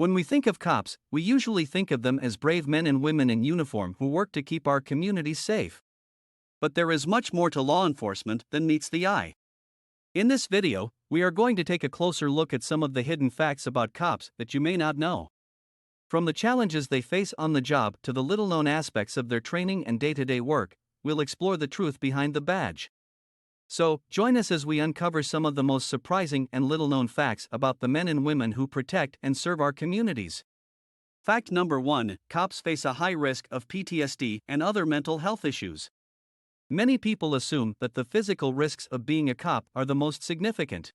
When we think of cops, we usually think of them as brave men and women in uniform who work to keep our communities safe. But there is much more to law enforcement than meets the eye. In this video, we are going to take a closer look at some of the hidden facts about cops that you may not know. From the challenges they face on the job to the little-known aspects of their training and day-to-day work, we'll explore the truth behind the badge. So, join us as we uncover some of the most surprising and little-known facts about the men and women who protect and serve our communities. Fact number 1: cops face a high risk of PTSD and other mental health issues. Many people assume that the physical risks of being a cop are the most significant.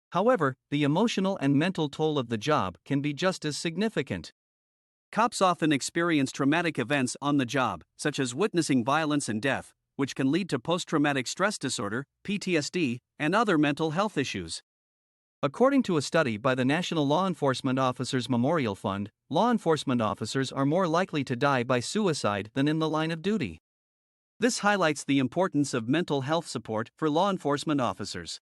However, the emotional and mental toll of the job can be just as significant. Cops often experience traumatic events on the job, such as witnessing violence and death, which can lead to post-traumatic stress disorder, PTSD, and other mental health issues. According to a study by the National Law Enforcement Officers Memorial Fund, law enforcement officers are more likely to die by suicide than in the line of duty. This highlights the importance of mental health support for law enforcement officers.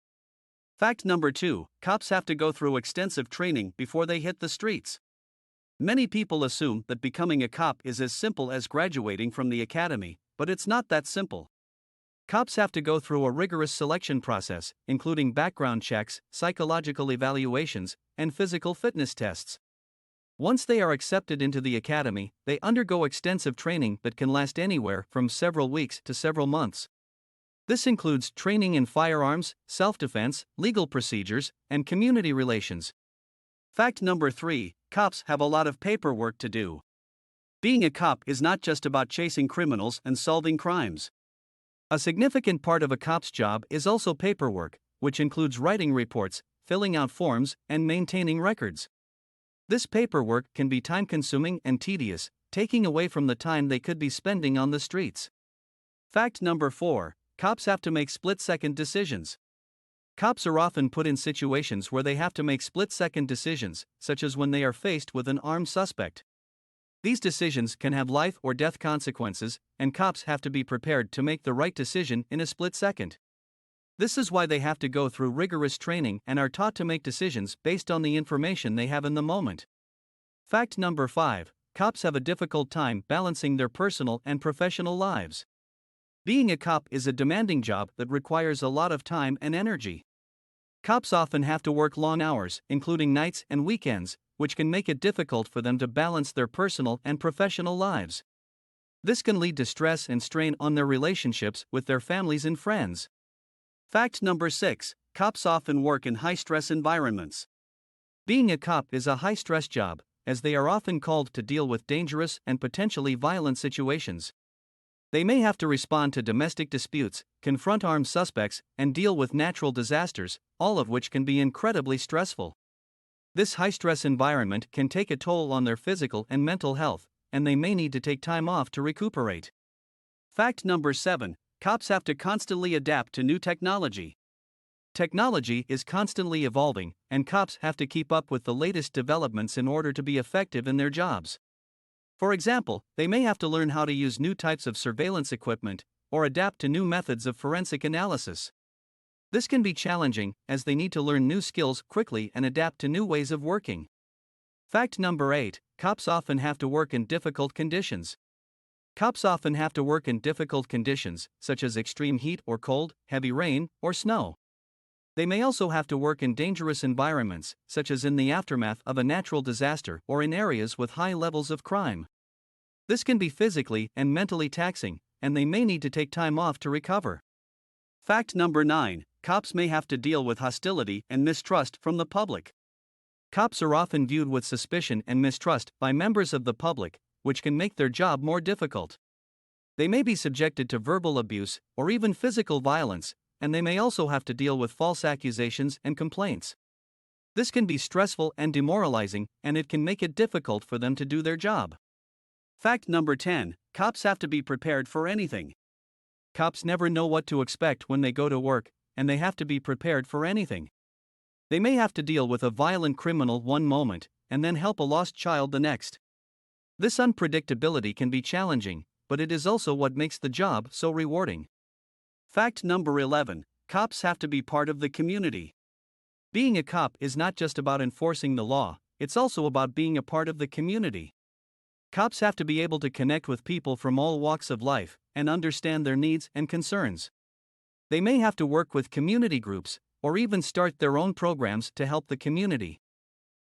Fact number 2: cops have to go through extensive training before they hit the streets. Many people assume that becoming a cop is as simple as graduating from the academy, but it's not that simple. Cops have to go through a rigorous selection process, including background checks, psychological evaluations, and physical fitness tests. Once they are accepted into the academy, they undergo extensive training that can last anywhere from several weeks to several months. This includes training in firearms, self-defense, legal procedures, and community relations. Fact number 3: cops have a lot of paperwork to do. Being a cop is not just about chasing criminals and solving crimes. A significant part of a cop's job is also paperwork, which includes writing reports, filling out forms, and maintaining records. This paperwork can be time-consuming and tedious, taking away from the time they could be spending on the streets. Fact number 4: cops have to make split-second decisions. Cops are often put in situations where they have to make split-second decisions, such as when they are faced with an armed suspect. These decisions can have life or death consequences, and cops have to be prepared to make the right decision in a split second. This is why they have to go through rigorous training and are taught to make decisions based on the information they have in the moment. Fact number 5: cops have a difficult time balancing their personal and professional lives. Being a cop is a demanding job that requires a lot of time and energy. Cops often have to work long hours, including nights and weekends, which can make it difficult for them to balance their personal and professional lives. This can lead to stress and strain on their relationships with their families and friends. Fact number 6: cops often work in high-stress environments. Being a cop is a high-stress job, as they are often called to deal with dangerous and potentially violent situations. They may have to respond to domestic disputes, confront armed suspects, and deal with natural disasters, all of which can be incredibly stressful. This high-stress environment can take a toll on their physical and mental health, and they may need to take time off to recuperate. Fact number 7: cops have to constantly adapt to new technology. Technology is constantly evolving, and cops have to keep up with the latest developments in order to be effective in their jobs. For example, they may have to learn how to use new types of surveillance equipment, or adapt to new methods of forensic analysis. This can be challenging, as they need to learn new skills quickly and adapt to new ways of working. Fact number 8: cops often have to work in difficult conditions. Cops often have to work in difficult conditions, such as extreme heat or cold, heavy rain, or snow. They may also have to work in dangerous environments, such as in the aftermath of a natural disaster or in areas with high levels of crime. This can be physically and mentally taxing, and they may need to take time off to recover. Fact number 9: cops may have to deal with hostility and mistrust from the public. Cops are often viewed with suspicion and mistrust by members of the public, which can make their job more difficult. They may be subjected to verbal abuse or even physical violence, and they may also have to deal with false accusations and complaints. This can be stressful and demoralizing, and it can make it difficult for them to do their job. Fact number 10: cops have to be prepared for anything. Cops never know what to expect when they go to work, and they have to be prepared for anything. They may have to deal with a violent criminal one moment, and then help a lost child the next. This unpredictability can be challenging, but it is also what makes the job so rewarding. Fact number 11: cops have to be part of the community. Being a cop is not just about enforcing the law, it's also about being a part of the community. Cops have to be able to connect with people from all walks of life and understand their needs and concerns. They may have to work with community groups or even start their own programs to help the community.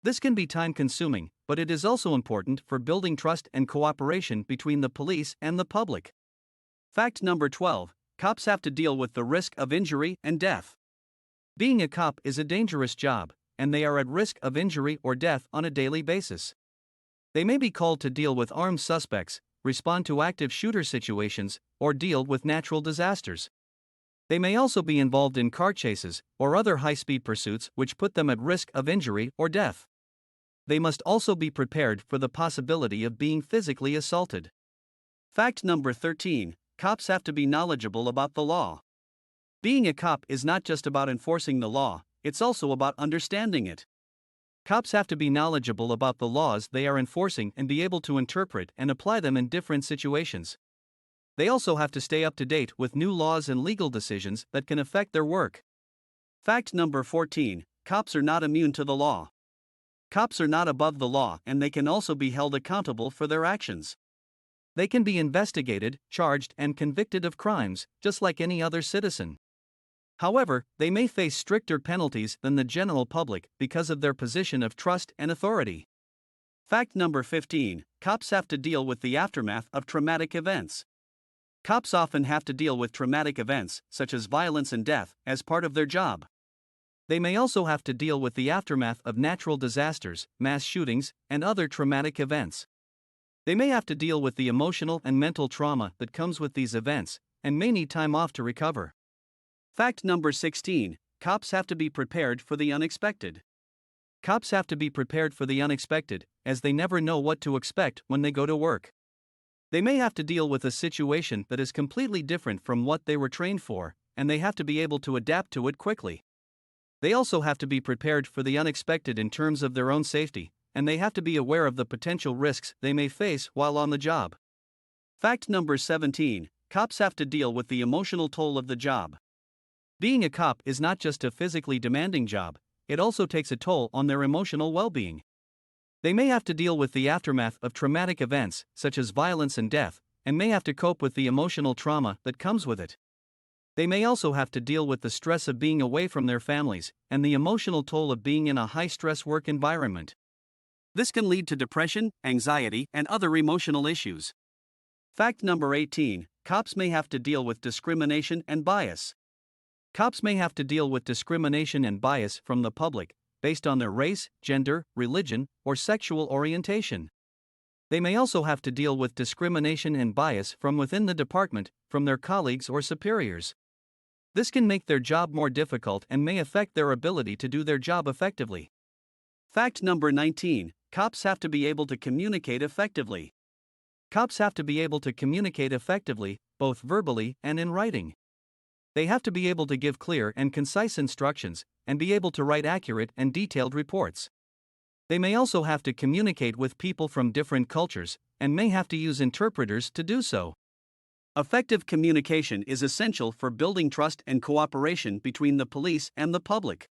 This can be time-consuming, but it is also important for building trust and cooperation between the police and the public. Fact number 12. Cops have to deal with the risk of injury and death. Being a cop is a dangerous job, and they are at risk of injury or death on a daily basis. They may be called to deal with armed suspects, respond to active shooter situations, or deal with natural disasters. They may also be involved in car chases or other high-speed pursuits which put them at risk of injury or death. They must also be prepared for the possibility of being physically assaulted. Fact number 13. Cops have to be knowledgeable about the law. Being a cop is not just about enforcing the law, it's also about understanding it. Cops have to be knowledgeable about the laws they are enforcing and be able to interpret and apply them in different situations. They also have to stay up to date with new laws and legal decisions that can affect their work. Fact number 14. Cops are not immune to the law. Cops are not above the law, and they can also be held accountable for their actions. They can be investigated, charged, and convicted of crimes, just like any other citizen. However, they may face stricter penalties than the general public because of their position of trust and authority. Fact number 15. Cops have to deal with the aftermath of traumatic events. Cops often have to deal with traumatic events, such as violence and death, as part of their job. They may also have to deal with the aftermath of natural disasters, mass shootings, and other traumatic events. They may have to deal with the emotional and mental trauma that comes with these events, and may need time off to recover. Fact number 16. Cops have to be prepared for the unexpected. Cops have to be prepared for the unexpected, as they never know what to expect when they go to work. They may have to deal with a situation that is completely different from what they were trained for, and they have to be able to adapt to it quickly. They also have to be prepared for the unexpected in terms of their own safety, and they have to be aware of the potential risks they may face while on the job. Fact number 17. Cops have to deal with the emotional toll of the job. Being a cop is not just a physically demanding job, it also takes a toll on their emotional well-being. They may have to deal with the aftermath of traumatic events, such as violence and death, and may have to cope with the emotional trauma that comes with it. They may also have to deal with the stress of being away from their families and the emotional toll of being in a high-stress work environment. This can lead to depression, anxiety, and other emotional issues. Fact number 18. Cops may have to deal with discrimination and bias. Cops may have to deal with discrimination and bias from the public, based on their race, gender, religion, or sexual orientation. They may also have to deal with discrimination and bias from within the department, from their colleagues or superiors. This can make their job more difficult and may affect their ability to do their job effectively. Fact number 19. Cops have to be able to communicate effectively. Cops have to be able to communicate effectively, both verbally and in writing. They have to be able to give clear and concise instructions, and be able to write accurate and detailed reports. They may also have to communicate with people from different cultures, and may have to use interpreters to do so. Effective communication is essential for building trust and cooperation between the police and the public.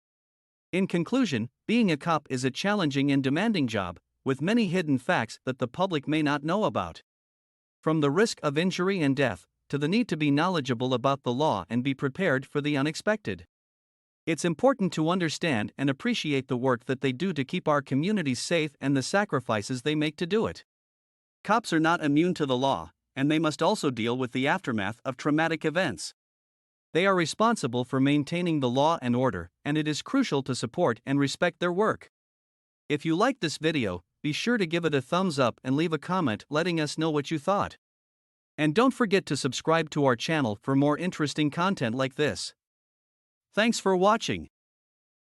In conclusion, being a cop is a challenging and demanding job, with many hidden facts that the public may not know about. From the risk of injury and death, to the need to be knowledgeable about the law and be prepared for the unexpected. It's important to understand and appreciate the work that they do to keep our communities safe and the sacrifices they make to do it. Cops are not immune to the law, and they must also deal with the aftermath of traumatic events. They are responsible for maintaining the law and order, and it is crucial to support and respect their work. If you liked this video, be sure to give it a thumbs up and leave a comment letting us know what you thought. And don't forget to subscribe to our channel for more interesting content like this. Thanks for watching.